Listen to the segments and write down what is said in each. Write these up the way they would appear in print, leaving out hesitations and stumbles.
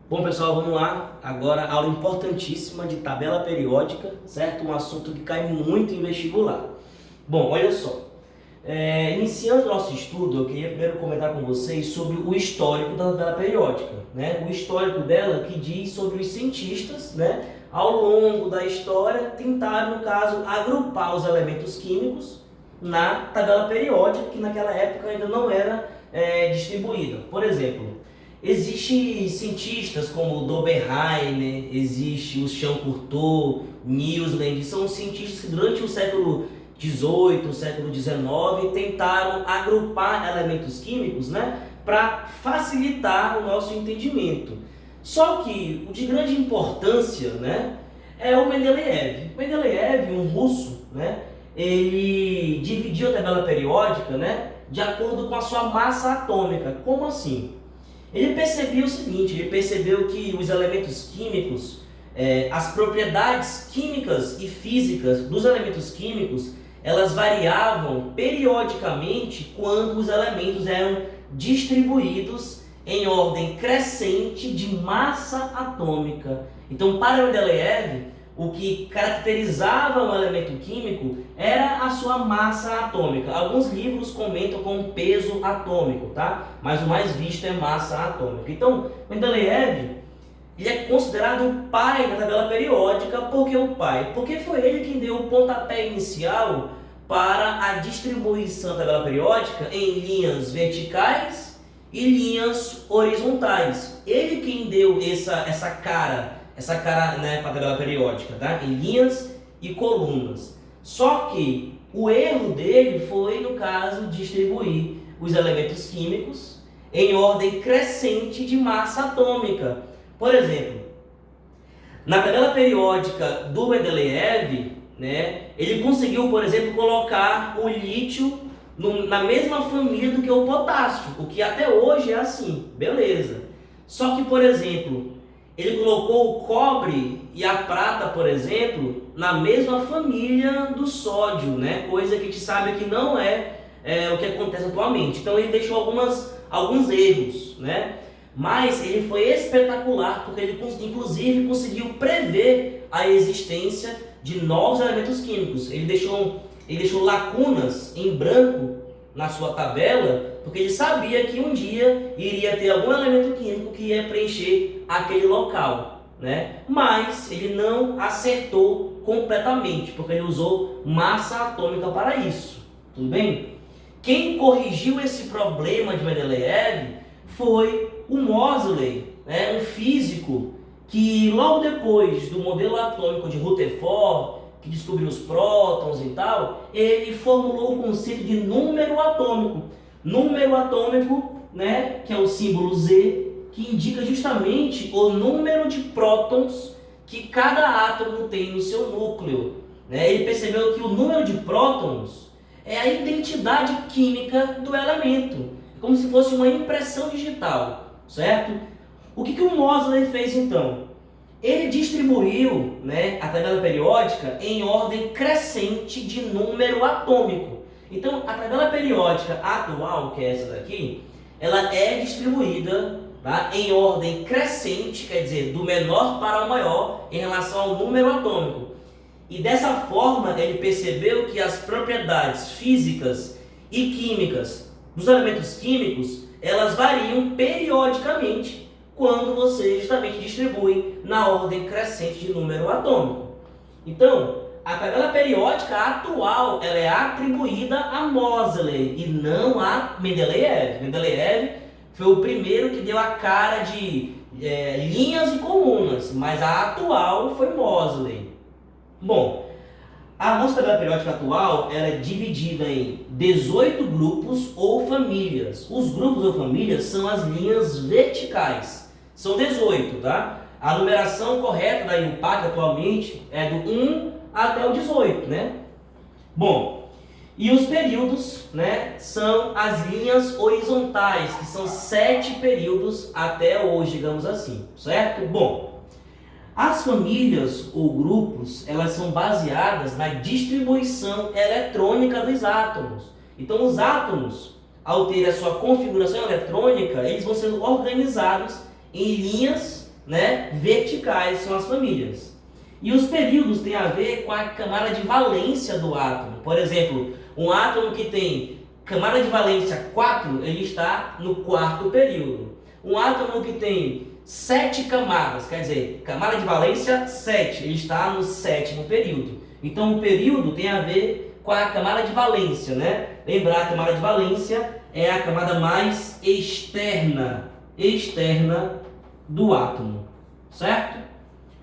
Bom, pessoal, vamos lá. Agora, aula importantíssima de tabela periódica, certo? Um assunto que cai muito em vestibular. Bom, olha só. Iniciando o nosso estudo, eu queria primeiro comentar com vocês sobre o histórico da tabela periódica, né? O histórico dela que diz sobre os cientistas, né? Ao longo da história, tentaram, no caso, agrupar os elementos químicos na tabela periódica, que naquela época ainda não era distribuída. Por exemplo, existem cientistas como Dobenheimer, existe o Champourtou, Newsland, são cientistas que durante o século XVIII, século XIX, tentaram agrupar elementos químicos, né, para facilitar o nosso entendimento. Só que o de grande importância, né, é o Mendeleev. Mendeleev, um russo, né, ele dividiu a tabela periódica, né, de acordo com a sua massa atômica. Como assim? Ele percebeu o seguinte, ele percebeu que os elementos químicos, as propriedades químicas e físicas dos elementos químicos, elas variavam periodicamente quando os elementos eram distribuídos em ordem crescente de massa atômica. Então, para Mendeleev, o que caracterizava um elemento químico era a sua massa atômica. Alguns livros comentam com peso atômico, tá? Mas o mais visto é massa atômica. Então, Mendeleev, ele é considerado o pai da tabela periódica. Por que o pai? Porque foi ele quem deu o pontapé inicial para a distribuição da tabela periódica em linhas verticais e linhas horizontais. Ele quem deu essa cara, né, para a tabela periódica, tá? Em linhas e colunas. Só que o erro dele foi, no caso, distribuir os elementos químicos em ordem crescente de massa atômica. Por exemplo, na tabela periódica do Mendeleev, né, ele conseguiu, por exemplo, colocar o lítio na mesma família do que o potássio, o que até hoje é assim, beleza. Só que, por exemplo, ele colocou o cobre e a prata, por exemplo, na mesma família do sódio, né? Coisa que a gente sabe que não é o que acontece atualmente. Então ele deixou alguns erros, né? Mas ele foi espetacular porque ele inclusive conseguiu prever a existência de novos elementos químicos. Ele deixou lacunas em branco na sua tabela, porque ele sabia que um dia iria ter algum elemento químico que ia preencher aquele local, né? Mas ele não acertou completamente, porque ele usou massa atômica para isso. Tudo bem? Quem corrigiu esse problema de Mendeleev foi o Moseley, né? Um físico que logo depois do modelo atômico de Rutherford, que descobriu os prótons e tal, ele formulou o conceito de número atômico. Número atômico, né, que é o símbolo Z, que indica justamente o número de prótons que cada átomo tem no seu núcleo, né? Ele percebeu que o número de prótons é a identidade química do elemento, como se fosse uma impressão digital, certo? O que o Moseley fez então? Ele distribuiu, né, a tabela periódica em ordem crescente de número atômico. Então, a tabela periódica atual, que é essa daqui, ela é distribuída, tá, em ordem crescente, quer dizer, do menor para o maior em relação ao número atômico. E dessa forma, ele percebeu que as propriedades físicas e químicas dos elementos químicos, elas variam periodicamente quando você justamente distribui na ordem crescente de número atômico. Então, a tabela periódica atual, ela é atribuída a Moseley e não a Mendeleev. Mendeleev foi o primeiro que deu a cara de linhas e colunas, mas a atual foi Moseley. Bom, a nossa tabela periódica atual, ela é dividida em 18 grupos ou famílias. Os grupos ou famílias são as linhas verticais. São 18, tá? A numeração correta da IUPAC atualmente é do 1 até o 18, né? Bom, e os períodos, né, são as linhas horizontais, que são 7 períodos até hoje, digamos assim, certo? Bom, as famílias ou grupos, elas são baseadas na distribuição eletrônica dos átomos. Então, os átomos, ao ter a sua configuração eletrônica, eles vão sendo organizados em linhas né, verticais são as famílias. E os períodos têm a ver com a camada de valência do átomo. Por exemplo, um átomo que tem camada de valência 4, ele está no quarto período. Um átomo que tem 7 camadas, quer dizer, camada de valência 7, ele está no sétimo período. Então o período tem a ver com a camada de valência, né? Lembrar, a camada de valência é a camada mais externa do átomo, certo?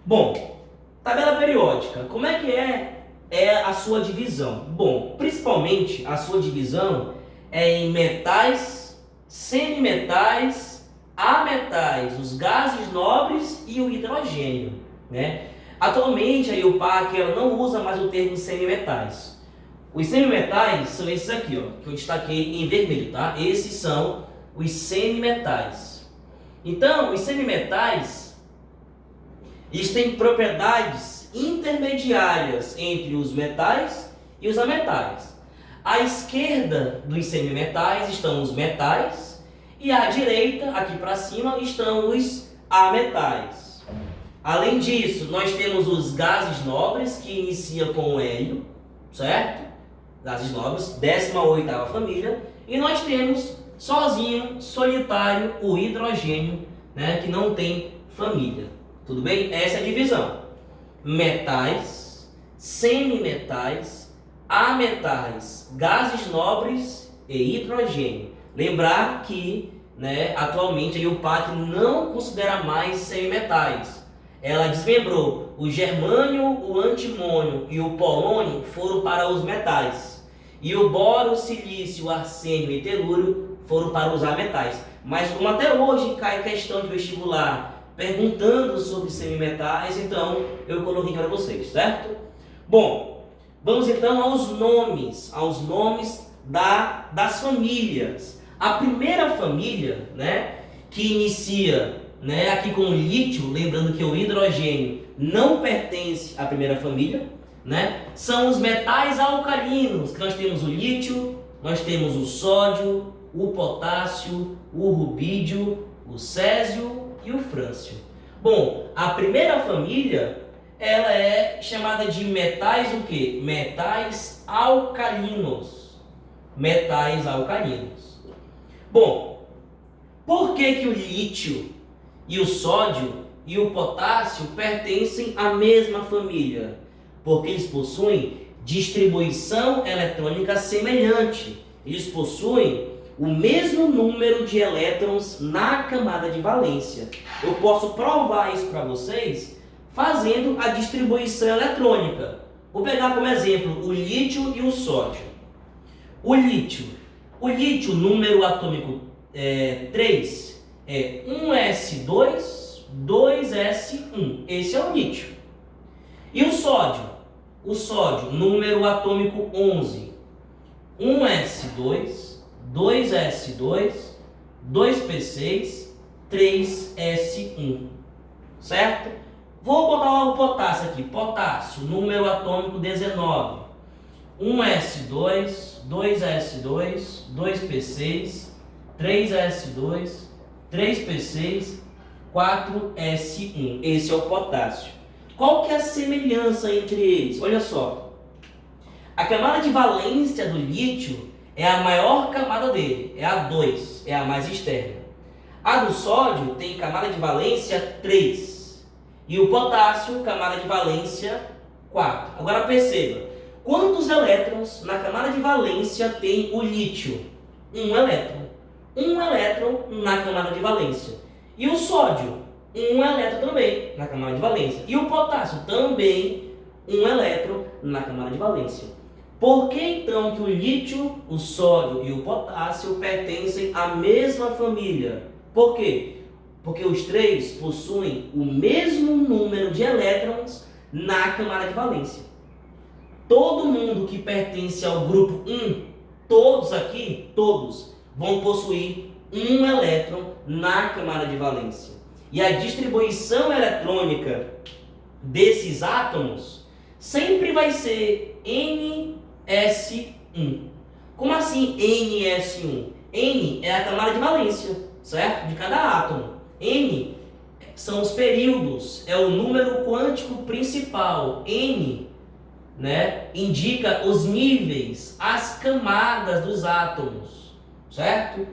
Bom, tabela periódica, como é que é a sua divisão? Bom, principalmente a sua divisão é em metais, semimetais, ametais, os gases nobres e o hidrogênio, né? Atualmente a IUPAC ela não usa mais o termo semimetais. Os semimetais são esses aqui, ó, que eu destaquei em vermelho, tá? Esses são os semimetais. Então, os semimetais, eles têm propriedades intermediárias entre os metais e os ametais. À esquerda dos semimetais estão os metais e à direita, aqui para cima, estão os ametais. Além disso, nós temos os gases nobres, que inicia com o hélio, certo? Gases nobres, 18ª família. E nós temos, sozinho, solitário, o hidrogênio, né, que não tem família. Tudo bem? Essa é a divisão. Metais, semimetais, ametais, gases nobres e hidrogênio. Lembrar que, né, atualmente a IUPAC não considera mais semimetais. Ela desmembrou o germânio, o antimônio e o polônio foram para os metais. E o boro, o silício, o arsênio e telúrio foram para os ametais. Mas como até hoje cai questão de vestibular perguntando sobre semimetais, então eu coloquei para vocês, certo? Bom, vamos então aos nomes das famílias. A primeira família, né, que inicia, né, aqui com o lítio, lembrando que o hidrogênio não pertence à primeira família, né, são os metais alcalinos, que nós temos o lítio, nós temos o sódio, o potássio, o rubídio, o césio e o frâncio. Bom, a primeira família, ela é chamada de metais o quê? Metais alcalinos. Metais alcalinos. Bom, por que o lítio e o sódio e o potássio pertencem à mesma família? Porque eles possuem distribuição eletrônica semelhante. Eles possuem o mesmo número de elétrons na camada de valência. Eu posso provar isso para vocês fazendo a distribuição eletrônica. Vou pegar como exemplo o lítio e o sódio. O lítio, número atômico 3, é 1s2, 2s1. Esse é o lítio. E o sódio, número atômico 11, 1s2, 2s2, 2p6, 3s1, certo? Vou botar logo o potássio aqui. Potássio, número atômico 19, 1s2, 2s2, 2p6, 3s2, 3p6, 4s1. Esse é o potássio. Qual que é a semelhança entre eles? Olha só. A camada de valência do lítio é a maior camada dele, é a 2, é a mais externa. A do sódio tem camada de valência 3 e o potássio, camada de valência 4. Agora perceba, quantos elétrons na camada de valência tem o lítio? Um elétron. Um elétron na camada de valência. E o sódio? Um elétron também na camada de valência. E o potássio? Também um elétron na camada de valência. Por que então que o lítio, o sódio e o potássio pertencem à mesma família? Por quê? Porque os três possuem o mesmo número de elétrons na camada de valência. Todo mundo que pertence ao grupo 1, todos aqui, todos, vão possuir um elétron na camada de valência. E a distribuição eletrônica desses átomos sempre vai ser NS1. Como assim NS1? N é a camada de valência, certo? De cada átomo. N são os períodos, é o número quântico principal. N, né, indica os níveis, as camadas dos átomos, certo?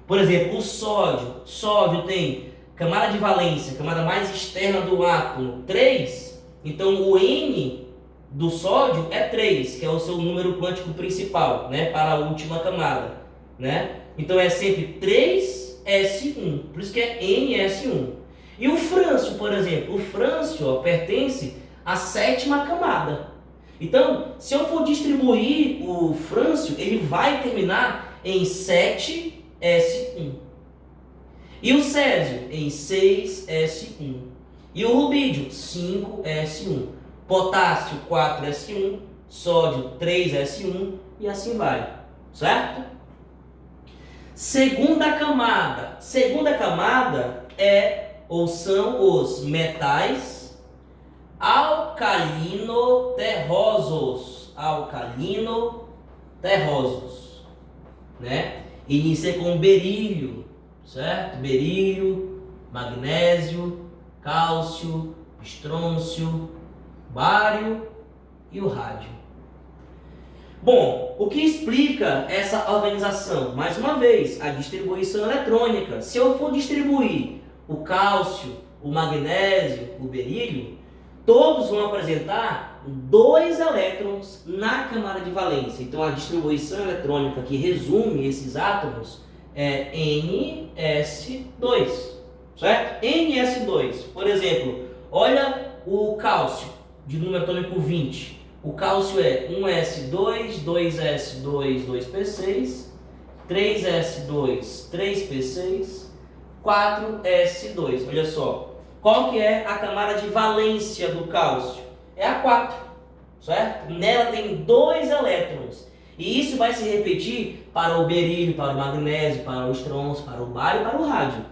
Por exemplo, o sódio tem camada de valência, camada mais externa do átomo, 3. Então o N do sódio é 3, que é o seu número quântico principal, né, para a última camada, né? Então é sempre 3s1, por isso que é NS1. E o frâncio, por exemplo, o frâncio, ó, pertence à 7ª camada. Então, se eu for distribuir o frâncio, ele vai terminar em 7s1. E o césio em 6s1. E o rubídio, 5s1. Potássio, 4s1. Sódio, 3s1. E assim vai. Certo? Segunda camada. Segunda camada são os metais alcalino-terrosos. Alcalino-terrosos. Né? Inicia com berílio. Certo? Berílio, magnésio, cálcio, estrôncio, bário e o rádio. Bom, o que explica essa organização? Mais uma vez, a distribuição eletrônica. Se eu for distribuir o cálcio, o magnésio, o berílio, todos vão apresentar 2 elétrons na camada de valência. Então a distribuição eletrônica que resume esses átomos é NS2, certo? NS2, por exemplo, olha o cálcio de número atômico 20. O cálcio é 1s2, 2s2, 2p6, 3s2, 3p6, 4s2. Olha só, qual que é a camada de valência do cálcio? É a 4, certo? Nela tem 2 elétrons. E isso vai se repetir para o berílio, para o magnésio, para o estrôncio, para o bário e para o rádio.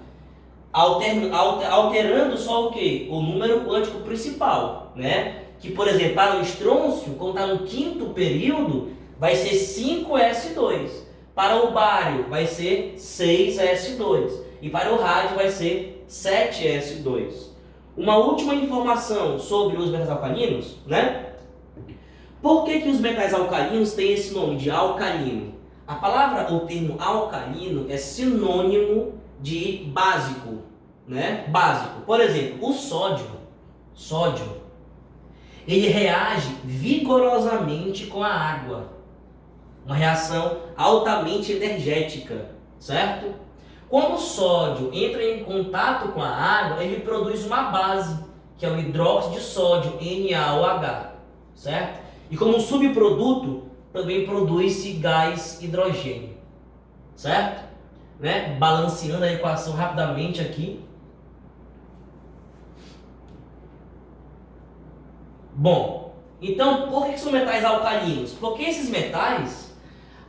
Alterando só o quê? O número quântico principal, né? Que, por exemplo, para o estrôncio, quando está no 5º período, vai ser 5s2. Para o bário, vai ser 6s2. E para o rádio, vai ser 7s2. Uma última informação sobre os metais alcalinos, né? Por que os metais alcalinos têm esse nome de alcalino? A palavra ou termo alcalino é sinônimo de básico, né? Básico. Por exemplo, o sódio, ele reage vigorosamente com a água. Uma reação altamente energética, certo? Quando o sódio entra em contato com a água, ele produz uma base, que é o hidróxido de sódio, NaOH, certo? E como subproduto, também produz-se gás hidrogênio, certo? Né? Balanceando a equação rapidamente aqui. Bom, então por que são metais alcalinos? Porque esses metais,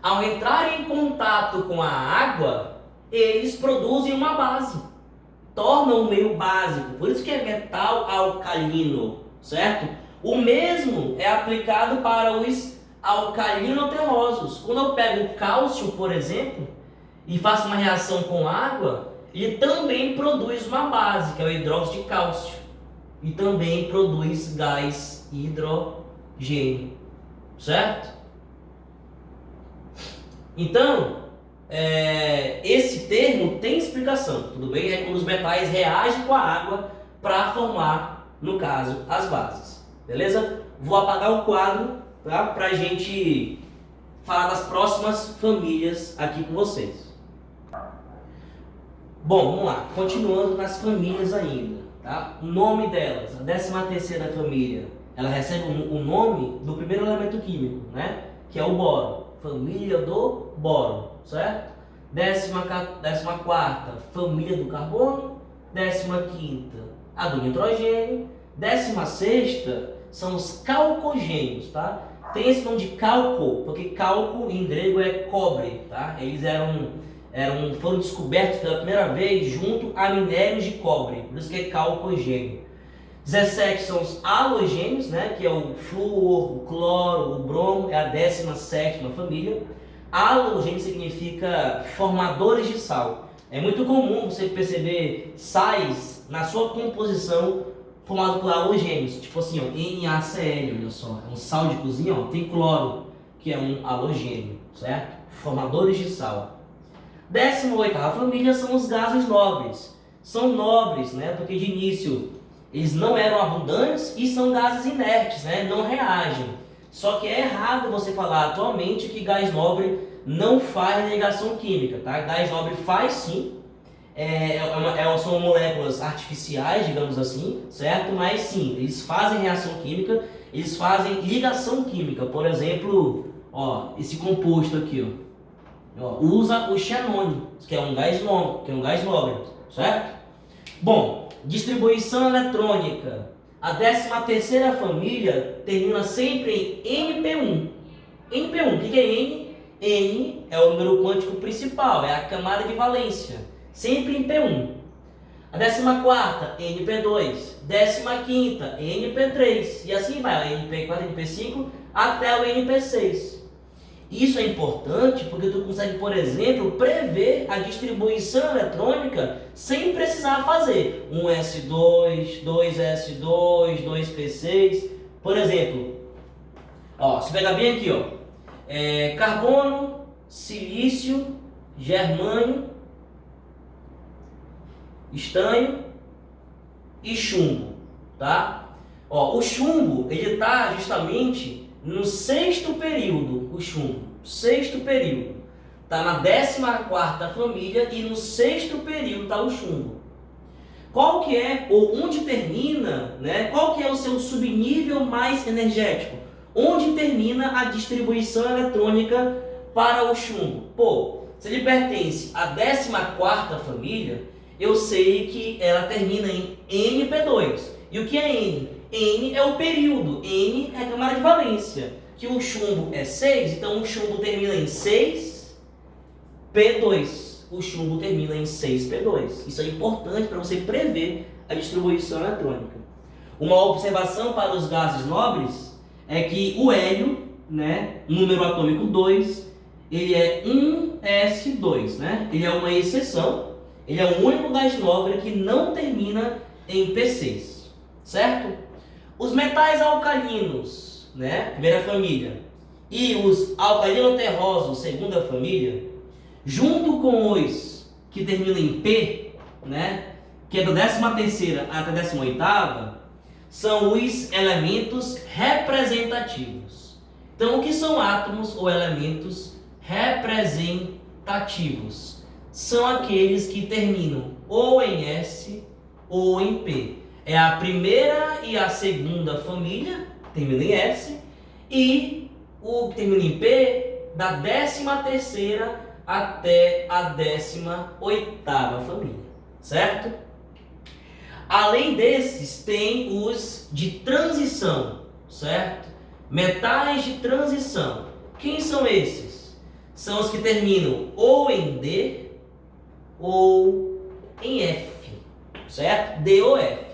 ao entrarem em contato com a água, eles produzem uma base, tornam o meio básico, por isso que é metal alcalino, certo? O mesmo é aplicado para os alcalino-terrosos. Quando eu pego o cálcio, por exemplo, e faço uma reação com água, ele também produz uma base, que é o hidróxido de cálcio, e também produz gás hidrogênio, certo? Então, esse termo tem explicação, tudo bem? É quando os metais reagem com a água para formar, no caso, as bases, beleza? Vou apagar o quadro, tá? Para a gente falar das próximas famílias aqui com vocês. Bom, vamos lá, continuando nas famílias ainda, tá? O nome delas, a 13ª família, ela recebe o nome do primeiro elemento químico, né? Que é o boro, família do boro, certo? 14ª, família do carbono. 15ª, a do nitrogênio. 16ª são os calcogênios, tá? Tem esse nome de calco, porque calco em grego é cobre, tá? Eles foram descobertos pela primeira vez junto a minérios de cobre, por isso que é calcogênio. 17 são os halogênios, né? Que é o flúor, o cloro, o bromo, é a 17ª família. Halogênio significa formadores de sal. É muito comum você perceber sais na sua composição formado por halogênios, tipo assim, ó, NaCl, olha só, é um sal de cozinha, ó, tem cloro, que é um halogênio, certo? Formadores de sal. 18ª família são os gases nobres. São nobres, né, porque de início eles não eram abundantes e são gases inertes, né, não reagem. Só que é errado você falar atualmente que gás nobre não faz ligação química, tá? Gás nobre faz sim, são moléculas artificiais, digamos assim, certo? Mas sim, eles fazem reação química, eles fazem ligação química. Por exemplo, ó, esse composto aqui, ó, usa o xenônio, que é um gás nobre, certo? Bom, distribuição eletrônica. A 13ª família termina sempre em NP1. NP1, o que é N? N é o número quântico principal, é a camada de valência, sempre em P1. A 14ª, NP2. 15ª, NP3. E assim vai, NP4, NP5, até o NP6. Isso é importante porque tu consegue, por exemplo, prever a distribuição eletrônica sem precisar fazer um S2, 2S2, 2P6. Por exemplo, ó, se pegar bem aqui, ó, carbono, silício, germânio, estanho e chumbo, tá? Ó, o chumbo, ele está justamente no 6º período, o chumbo, 6º período. Está na 14ª família e no 6º período está o chumbo. Qual que é, ou onde termina, né? Qual que é o seu subnível mais energético? Onde termina a distribuição eletrônica para o chumbo? Pô, se ele pertence à 14ª família, eu sei que ela termina em NP2. E o que é N? N é o período, N é a camada de valência. Que o chumbo é 6, então o chumbo termina em 6P2. O chumbo termina em 6P2. Isso é importante para você prever a distribuição eletrônica. Uma observação para os gases nobres é que o hélio, né, número atômico 2, ele é 1s2, né? Ele é uma exceção, ele é o único gás nobre que não termina em P6, certo? Os metais alcalinos, né, primeira família, e os alcalino-terrosos, segunda família, junto com os que terminam em P, né, que é da 13ª até a 18ª, são os elementos representativos. Então, o que são átomos ou elementos representativos? São aqueles que terminam ou em S ou em P. É a primeira e a segunda família, termina em S, e o que termina em P, da 13ª até a 18ª família, certo? Além desses, tem os de transição, certo? Metais de transição. Quem são esses? São os que terminam ou em D ou em F, certo? D ou F.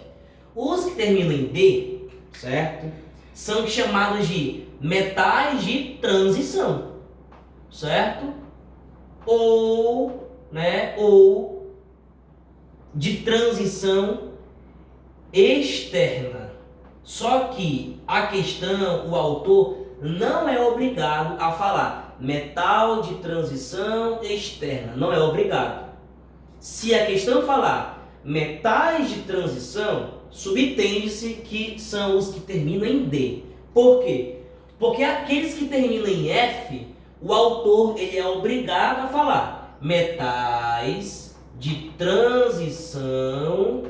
Os que terminam em D, certo? São chamados de metais de transição, certo? Ou de transição externa. Só que a questão, o autor não é obrigado a falar metal de transição externa, não é obrigado. Se a questão falar metais de transição, subentende-se que são os que terminam em D. Por quê? Porque aqueles que terminam em F, o autor ele é obrigado a falar metais de transição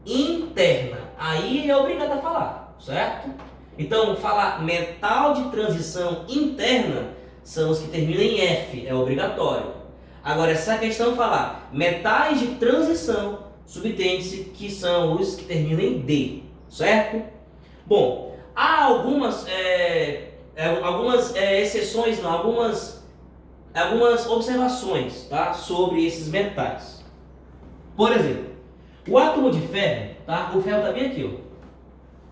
interna. Aí ele é obrigado a falar, certo? Então, falar metal de transição interna são os que terminam em F, é obrigatório. Agora, essa questão falar metais de transição, subentende-se que são os que terminam em D, certo? Bom, há algumas exceções, não, algumas observações, tá, sobre esses metais. Por exemplo, o átomo de ferro, tá? O ferro está bem aqui, ó.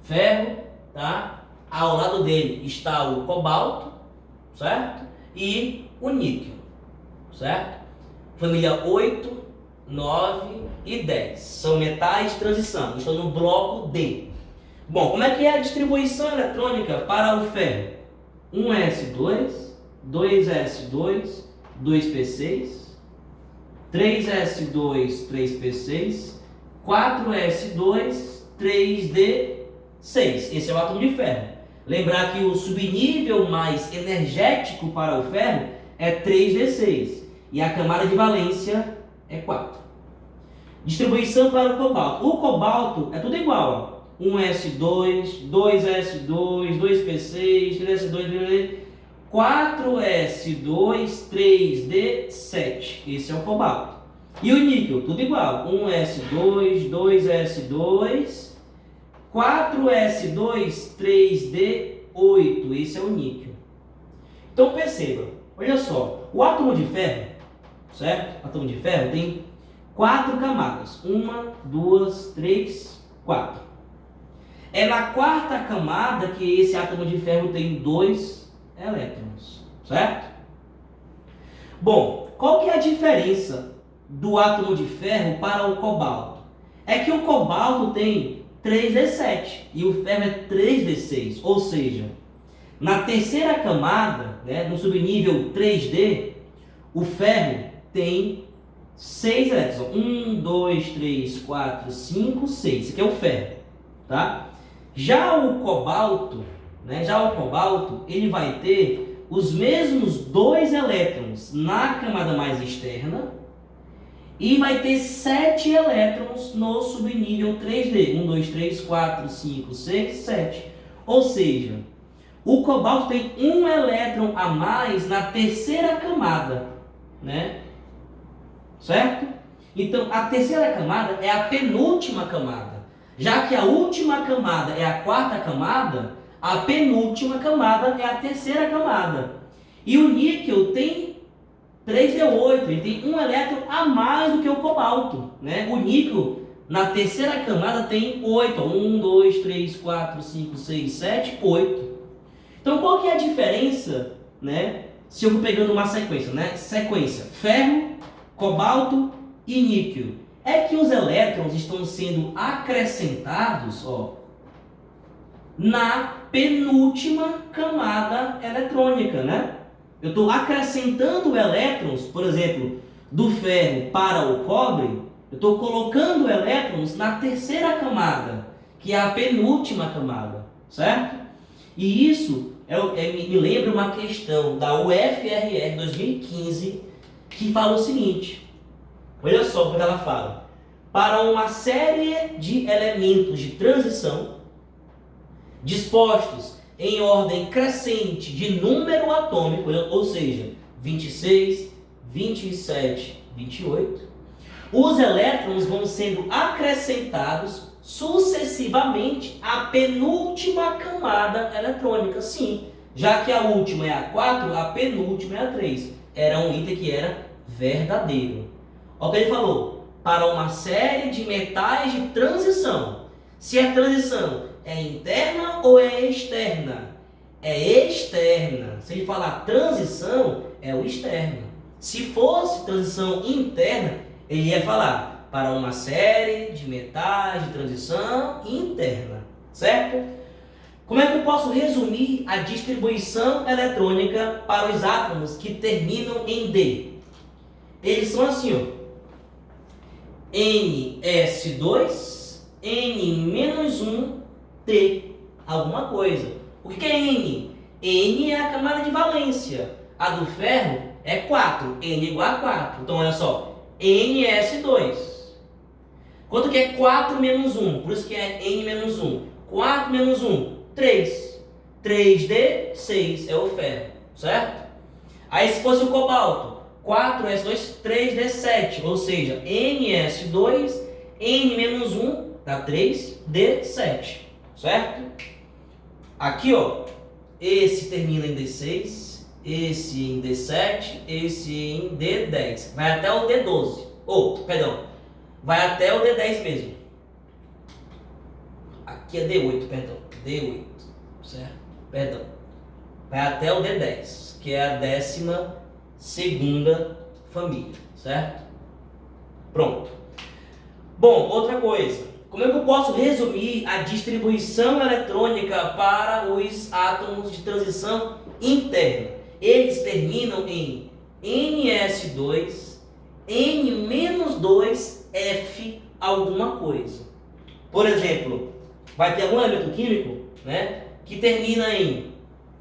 Ferro, tá? Ao lado dele está o cobalto, certo? E o níquel, certo? Família 8, 9 e 10. São metais de transição. Estão no bloco D. Bom, como é que é a distribuição eletrônica para o ferro? 1s2, 2s2, 2p6, 3s2, 3p6, 4s2, 3d6. Esse é o átomo de ferro. Lembrar que o subnível mais energético para o ferro é 3d6 e a camada de valência é 4. Distribuição para o cobalto. O cobalto é tudo igual, ó. 1s2, 2s2, 2p6, 3s2, 4s2, 3d7. Esse é o cobalto. E o níquel, tudo igual. 1s2, 2s2, 4s2, 3d8. Esse é o níquel. Então perceba, olha só, o átomo de ferro, certo? O átomo de ferro tem 4 camadas. 1, 2, 3, 4. É na quarta camada que esse átomo de ferro tem 2 elétrons, certo? Bom, qual que é a diferença do átomo de ferro para o cobalto? É que o cobalto tem 3d7 e o ferro é 3d6, ou seja, na terceira camada, né, no subnível 3D, o ferro tem 6 elétrons. 1, 2, 3, 4, 5, 6. Esse aqui é o ferro, tá? Já o cobalto, ele vai ter os mesmos 2 elétrons na camada mais externa e vai ter 7 elétrons no subnível 3D. 1, 2, 3, 4, 5, 6, 7. Ou seja, o cobalto tem 1 elétron a mais na terceira camada, né? Certo? Então, a terceira camada é a penúltima camada. Já que a última camada é a quarta camada, a penúltima camada é a terceira camada. E o níquel tem 3d8, ele tem 1 elétron a mais do que o cobalto, né? O níquel, na terceira camada, tem 8. 1, 2, 3, 4, 5, 6, 7, 8. Então, qual que é a diferença, né? Se eu vou pegando uma sequência, né? Sequência, ferro, cobalto e níquel. É que os elétrons estão sendo acrescentados, ó, na penúltima camada eletrônica, né? Eu estou acrescentando elétrons, por exemplo, do ferro para o cobre, eu estou colocando elétrons na terceira camada, que é a penúltima camada, certo? E isso me lembra uma questão da UFRR 2015, que fala o seguinte. Olha só o que ela fala. Para uma série de elementos de transição dispostos em ordem crescente de número atômico, ou seja, 26, 27, 28, os elétrons vão sendo acrescentados sucessivamente à penúltima camada eletrônica. Sim, já que a última é a 4, a penúltima é a 3. Era um item que era verdadeiro. Olha o que ele falou, para uma série de metais de transição. Se a transição é interna ou é externa? É externa. Se ele falar transição, é o externo. Se fosse transição interna, ele ia falar para uma série de metais de transição interna, certo? Como é que eu posso resumir a distribuição eletrônica para os átomos que terminam em D? Eles são assim, ó. NS2, N-1, T, alguma coisa. O que é N? N é a camada de valência. A do ferro é 4, N igual a 4. Então, olha só, NS2. Quanto que é 4 menos 1? Por isso que é N menos 1. 4 menos 1, 3. 3D6 é o ferro, certo? Aí, se fosse o cobalto, 4S2, 3D7, ou seja, NS2, N menos 1 dá 3D7, certo? Aqui, ó, esse termina em D6, esse em D7, esse em D10, vai até o D12, vai até o D10 mesmo. Aqui é D8, D8, certo? Vai até o D10, que é a 12ª família, certo? Pronto. Bom, outra coisa. Como é que eu posso resumir a distribuição eletrônica para os átomos de transição interna? Eles terminam em Ns2, N-2F alguma coisa. Por exemplo, vai ter algum elemento químico, né, que termina em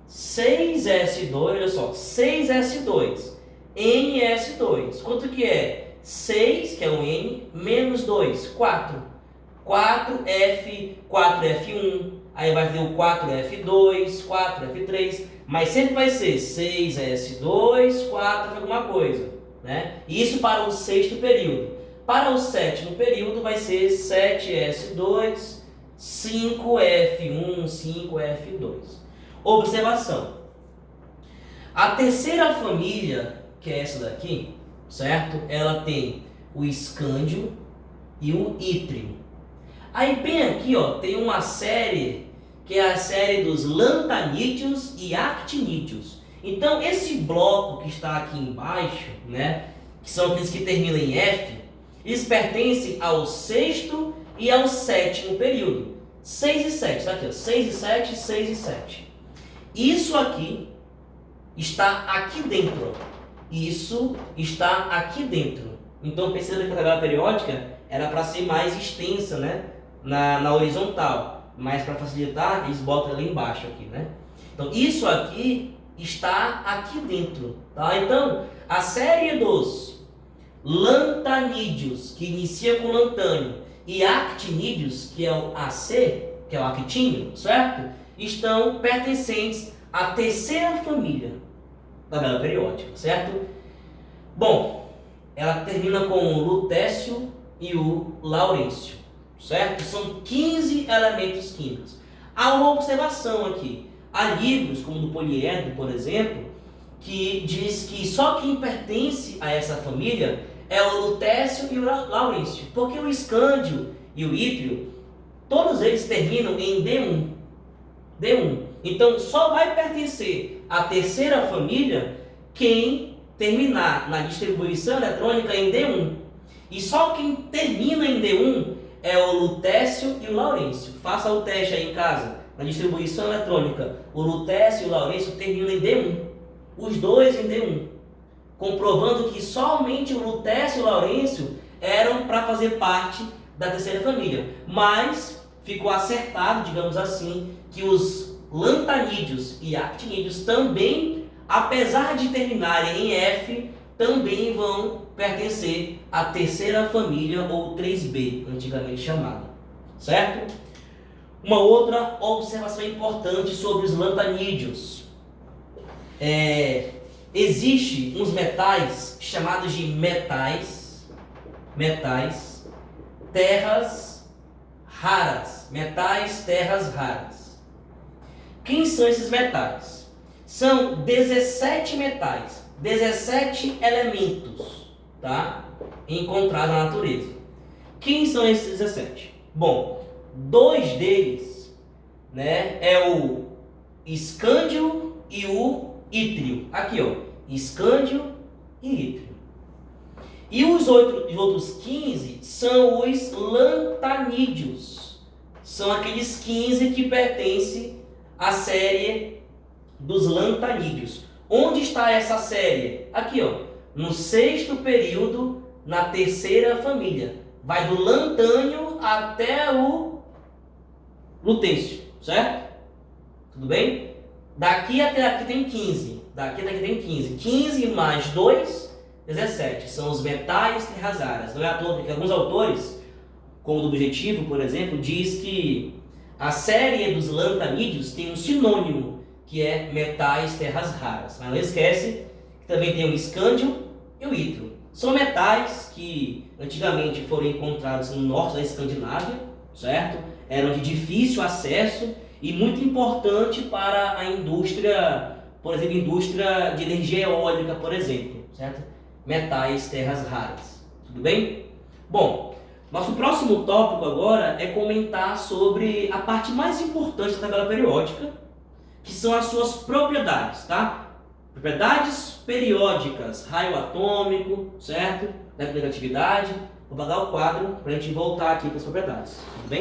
6S2, olha só, 6S2, NS2. Quanto que é? 6, que é o N, menos 2, 4. 4F, 4F1, aí vai ter o 4F2, 4F3, mas sempre vai ser 6S2, 4 alguma coisa, né? Isso para o sexto período. Para o sétimo período vai ser 7S2, 5F1, 5F2. Observação. A terceira família, que é essa daqui, certo? Ela tem o escândio e o ítrio. Aí bem aqui, ó, tem uma série que é a série dos lantanídeos e actinídeos. Então esse bloco que está aqui embaixo, né, que são aqueles que terminam em F, eles pertencem ao sexto e ao sétimo período. 6 e 7, tá aqui, ó, 6 e 7, 6 e 7. Isso aqui está aqui dentro, ó. Isso está aqui dentro. Então perceba que a tabela periódica era para ser mais extensa, né, na horizontal, mas para facilitar eles botam ali embaixo aqui, né? Então isso aqui está aqui dentro, tá? Então a série dos lantanídeos, que inicia com lantânio, e actinídeos, que é o AC, que é o actínio, certo? Estão pertencentes à terceira família da tabela periódica, certo? Bom, ela termina com o lutécio e o laurêncio, certo? São 15 elementos químicos. Há uma observação aqui. Há livros, como o do poliedro, por exemplo, que diz que só quem pertence a essa família é o lutécio e o laurêncio, porque o escândio e o ítrio, todos eles terminam em D1. D1. Então só vai pertencer à terceira família quem terminar na distribuição eletrônica em D1. E só quem termina em D1 é o lutécio e o laurêncio. Faça o teste aí em casa. Na distribuição eletrônica, o lutécio e o laurêncio terminam em D1. Os dois em D1. Comprovando que somente o lutécio e o laurêncio eram para fazer parte da terceira família. Mas ficou acertado, digamos assim, que os lantanídeos e actinídeos também, apesar de terminarem em F, também vão pertencer à terceira família, ou 3B, antigamente chamada, certo? Uma outra observação importante sobre os lantanídeos. Existem uns metais chamados de metais, terras raras, metais, terras raras. Quem são esses metais? São 17 metais, 17 elementos, tá? Encontrados na natureza. Quem são esses 17? Bom, 2 deles, né, é o escândio e o ítrio. Aqui, ó, escândio e ítrio. E os outros 15 são os lantanídeos. São aqueles 15 que pertencem à série dos lantanídeos. Onde está essa série? Aqui, ó, no sexto período, na terceira família. Vai do lantânio até o lutécio, certo? Tudo bem? Daqui até aqui tem 15. Daqui até aqui tem 15. 15 mais 2, 17. São os metais terras raras. Não é à toa, porque alguns autores, como do Objetivo, por exemplo, diz que a série dos lantanídeos tem um sinônimo, que é metais terras raras. Mas não esquece que também tem o escândio e o ítrio. São metais que antigamente foram encontrados no norte da Escandinávia, certo? Eram de difícil acesso e muito importante para a indústria, por exemplo, indústria de energia eólica, por exemplo, certo? Metais terras raras. Tudo bem? Bom, nosso próximo tópico agora é comentar sobre a parte mais importante da tabela periódica, que são as suas propriedades, tá? Propriedades periódicas, raio atômico, certo? Da negatividade, Vou apagar o quadro para a gente voltar aqui para as propriedades, tudo bem?